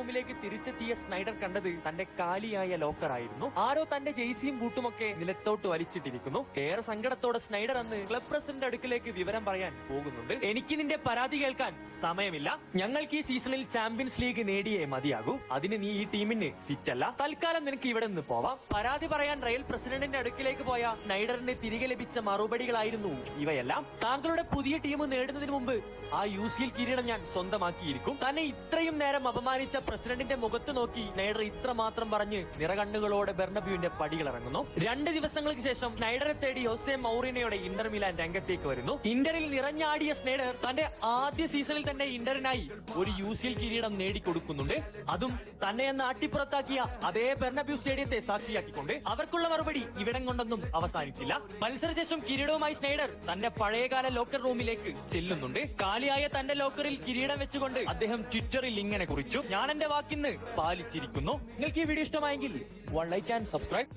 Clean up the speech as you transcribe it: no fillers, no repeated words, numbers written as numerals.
റൂമിലേക്ക് തിരിച്ചെത്തിയ സ്നൈഡർ കണ്ടത് തന്റെ കാലിയായ ലോക്കർ ആയിരുന്നു. ആരോ തന്റെ ജെയ്സിയും ബൂട്ടുമൊക്കെ നിലത്തോട്ട് വലിച്ചിട്ടിരിക്കുന്നു. ഏറെ സങ്കടത്തോടെ സ്നൈഡർ അന്ന് ക്ലബ് പ്രസിഡന്റ് അടുക്കിലേക്ക് വിവരം പറയാൻ പോകുന്നുണ്ട്. എനിക്ക് നിന്റെ പരാതി കേൾക്കാൻ സമയമില്ല. ഞങ്ങൾക്ക് ഈ സീസണിൽ ചാമ്പ്യൻസ് ലീഗ് നേടിയേ മതിയാകൂ. അതിന് നീ ഈ ടീമിന് ഫിറ്റ് അല്ല. തൽക്കാലം നിനക്ക് ഇവിടെ നിന്ന് പോവാം. പരാതി പറയാൻ റയൽ പ്രസിഡന്റിന്റെ അടുക്കിലേക്ക് പോയ സ്നൈഡറിന് തിരികെ ലഭിച്ച മറുപടികളായിരുന്നു ഇവയെല്ലാം. താങ്കളുടെ പുതിയ ടീം നേടുന്നതിന് മുമ്പ് ആ UCL കിരീടം ഞാൻ സ്വന്തമാക്കിയിരിക്കും. തന്നെ ഇത്രയും നേരം അപമാനിച്ച പ്രസിഡന്റിന്റെ മുഖത്ത് നോക്കി സ്നൈഡർ ഇത്രമാത്രം പറഞ്ഞ് നിറകണ്ണുകളോടെ ബെർണബ്യൂവിന്റെ പടികൾ ഇറങ്ങുന്നു. 2 ദിവസങ്ങൾക്ക് ശേഷം സ്നൈഡറെ തേടി ഹോസെ മൗറിനോയുടെ ഇന്റർ മിലാൻ രംഗത്തേക്ക് വരുന്നു. ഇന്ററിൽ നിറഞ്ഞാടിയ സ്നൈഡർ തന്റെ ആദ്യ സീസണിൽ തന്നെ ഇന്ററിനായി ഒരു UCL കിരീടം നേടിക്കൊടുക്കുന്നുണ്ട്. അതും തന്നെ നാട്ടിപ്പുറത്താക്കിയ അതേ ബെർണബ്യൂ സ്റ്റേഡിയത്തെ സാക്ഷിയാക്കിക്കൊണ്ട്. അവർക്കുള്ള മറുപടി ഇവിടം കൊണ്ടൊന്നും അവസാനിച്ചില്ല. മത്സരശേഷം കിരീടവുമായി സ്നൈഡർ തന്റെ പഴയകാല ലോക്കർ റൂമിലേക്ക് ചെല്ലുന്നുണ്ട്. കാലിയായ തന്റെ ലോക്കറിൽ കിരീടം വെച്ചുകൊണ്ട് അദ്ദേഹം ട്വിറ്ററിൽ ഇങ്ങനെ കുറിച്ചു: ഞാൻ എന്റെ വാക്കിന്ന് പാലിച്ചിരിക്കുന്നു. നിങ്ങൾക്ക് ഈ വീഡിയോ ഇഷ്ടമായെങ്കിൽ ലൈക്ക് ആൻഡ് സബ്സ്ക്രൈബ്.